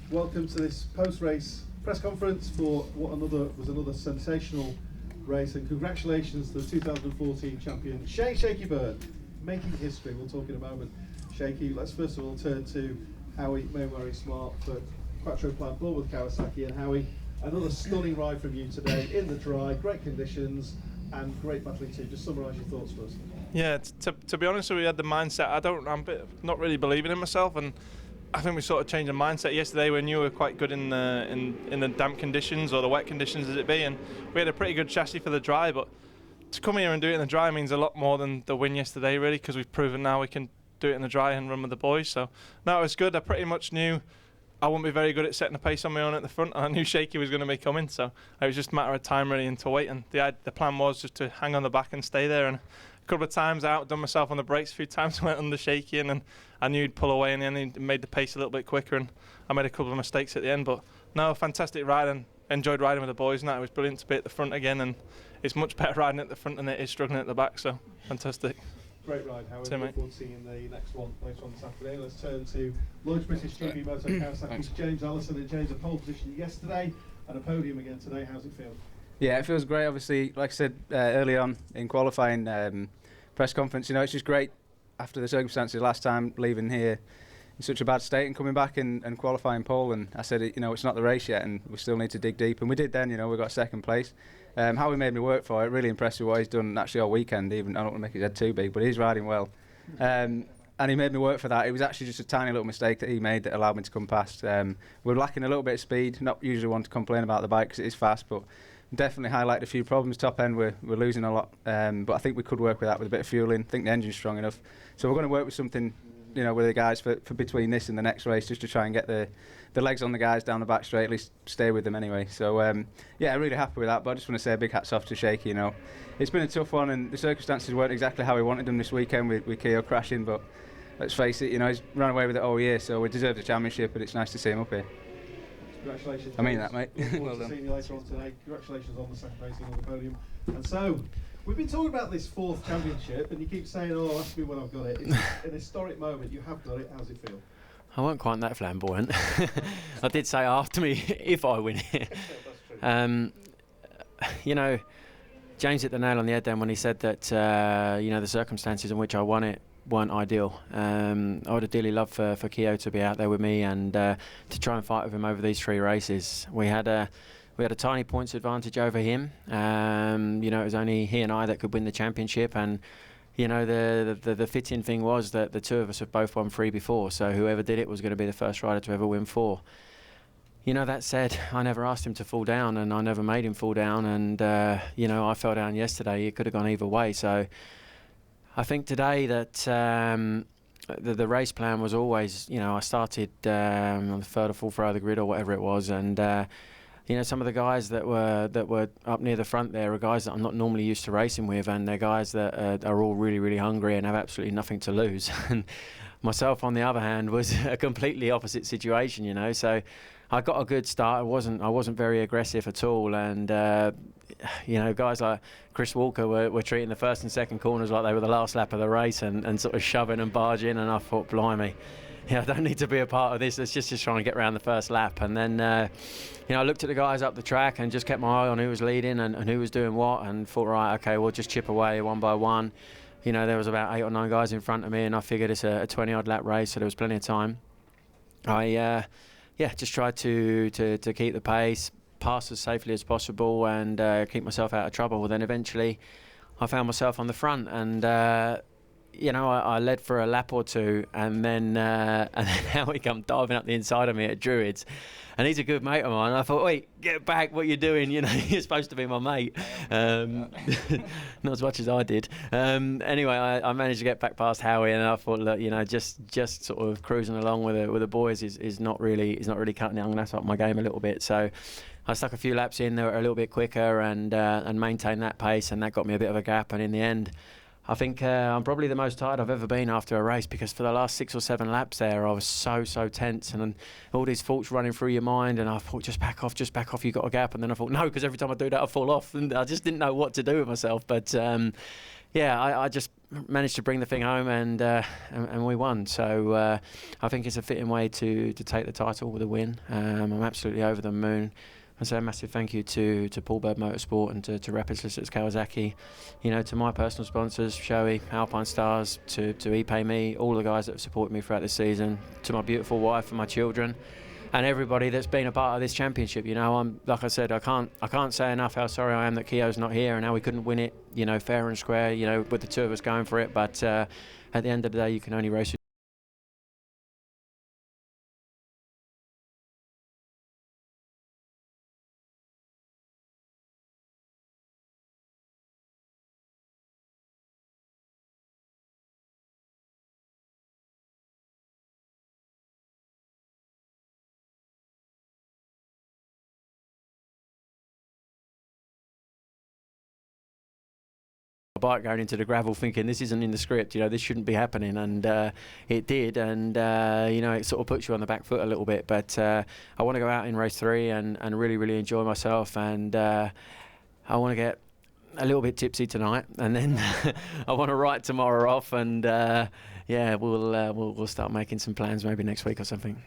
Welcome to this post-race press conference for what was another sensational race, and congratulations to the 2014 champion Shane "Shaky" Byrne, making history. We'll talk in a moment. Shaky, let's first of all turn to Howie Mayweather Smart for Quattro Plant Bull with Kawasaki. And Howie, another stunning ride from you today in the dry, great conditions and great battling too. Just summarise your thoughts for us. Yeah, to be honest with you, we had the mindset. I'm not really believing in myself, and I think we sort of changed the mindset yesterday. We knew we were quite good in the damp conditions, or the wet conditions as it be, and we had a pretty good chassis for the dry. But to come here and do it in the dry means a lot more than the win yesterday, really, because we've proven now we can do it in the dry and run with the boys. So no, it was good. I pretty much knew I wouldn't be very good at setting the pace on my own at the front. I knew Shaky was going to be coming, so it was just a matter of time really and to wait. And the plan was just to hang on the back and stay there. And a couple of times I outdone myself on the brakes. A few times I went under Shaky, and I knew he'd pull away, and then he made the pace a little bit quicker, and I made a couple of mistakes at the end. But no, fantastic ride, and enjoyed riding with the boys. And it was brilliant to be at the front again, and it's much better riding at the front than it is struggling at the back. So fantastic. Great ride, Howard. Look forward to seeing the next one this afternoon. Let's turn to Lloyd's British GB Moto Kawasaki. James Allison, and James, a pole position yesterday and a podium again today. How's it feel? Yeah, it feels great. Obviously, like I said early on in qualifying press conference, it's just great after the circumstances last time, leaving here in such a bad state and coming back and qualifying pole. And I said, it's not the race yet, and we still need to dig deep. And we did then. We got second place. How he made me work for it, really impressed with what he's done actually all weekend. Even I don't want to make his head too big, but he's riding well. And he made me work for that. It was actually just a tiny little mistake that he made that allowed me to come past. We're lacking a little bit of speed. Not usually one to complain about the bike because it is fast, but definitely highlighted a few problems. Top end we're losing a lot, but I think we could work with that with a bit of fueling. I think the engine's strong enough, so we're going to work with something, with the guys for between this and the next race, just to try and get the legs on the guys down the back straight, at least stay with them anyway. So yeah, really happy with that. But I just want to say a big hats off to Shaky. It's been a tough one, and the circumstances weren't exactly how we wanted them this weekend with Keogh crashing. But let's face it, he's run away with it all year, so we deserve the championship, and it's nice to see him up here. Congratulations. I mean that, mate. Well done. Seeing you later on today. Congratulations on the second racing on the podium. And so, we've been talking about this fourth championship, and you keep saying, ask me when I've got it. It's an historic moment. You have got it. How's it feel? I wasn't quite that flamboyant. I did say after me, if I win it. That's true. James hit the nail on the head then when he said that, the circumstances in which I won it weren't ideal. I would have dearly loved for Keogh to be out there with me and to try and fight with him over these three races. We had a tiny points advantage over him. It was only he and I that could win the championship, and the fitting thing was that the two of us have both won 3 before, so whoever did it was going to be the first rider to ever win 4. That said, I never asked him to fall down, and I never made him fall down, and I fell down yesterday. It could have gone either way. So I think today that the race plan was always, I started on the third or fourth row of the grid or whatever it was, and some of the guys that were up near the front there are guys that I'm not normally used to racing with, and they're guys that are all really, really hungry and have absolutely nothing to lose. And myself, on the other hand, was a completely opposite situation, So I got a good start. I wasn't very aggressive at all, and guys like Chris Walker were treating the first and second corners like they were the last lap of the race, and sort of shoving and barging, and I thought, blimey, I don't need to be a part of this. Let's just trying to get around the first lap. And then I looked at the guys up the track and just kept my eye on who was leading and who was doing what, and thought, right, okay, we'll just chip away one by one. There was about 8 or 9 guys in front of me, and I figured it's a 20-odd lap race, so there was plenty of time. I just tried to keep the pace, pass as safely as possible, and keep myself out of trouble. Well, then eventually I found myself on the front, and I led for a lap or two, and then Howie come diving up the inside of me at Druids, and he's a good mate of mine. And I thought, wait, get back! What you doing? You're supposed to be my mate. Not as much as I did. Anyway, I managed to get back past Howie, and I thought, look, just sort of cruising along with the boys is not really cutting it. I'm going to have to up my game a little bit. So I stuck a few laps in. They were a little bit quicker and maintained that pace, and that got me a bit of a gap. And in the end, I think I'm probably the most tired I've ever been after a race, because for the last 6 or 7 laps there, I was so tense, and all these thoughts running through your mind, and I thought, just back off, you got a gap. And then I thought, no, because every time I do that I fall off, and I just didn't know what to do with myself. But yeah, I just managed to bring the thing home, and we won. So I think it's a fitting way to take the title with a win. I'm absolutely over the moon. I say a massive thank you to Paul Bird Motorsport and to Rapid Solicitors Kawasaki, you know, to my personal sponsors, Shoei, Alpine Stars, to ePayMe, all the guys that have supported me throughout this season, to my beautiful wife and my children, and everybody that's been a part of this championship. You know, I'm, like I said, I can't say enough how sorry I am that Keogh's not here and how we couldn't win it, you know, fair and square, you know, with the two of us going for it. But at the end of the day, you can only race with a bike going into the gravel, thinking this isn't in the script, you know, this shouldn't be happening, and it did, and you know, it sort of puts you on the back foot a little bit. But I want to go out in race 3 and really enjoy myself, and I want to get a little bit tipsy tonight, and then I want to write tomorrow off, and yeah, we'll start making some plans maybe next week or something.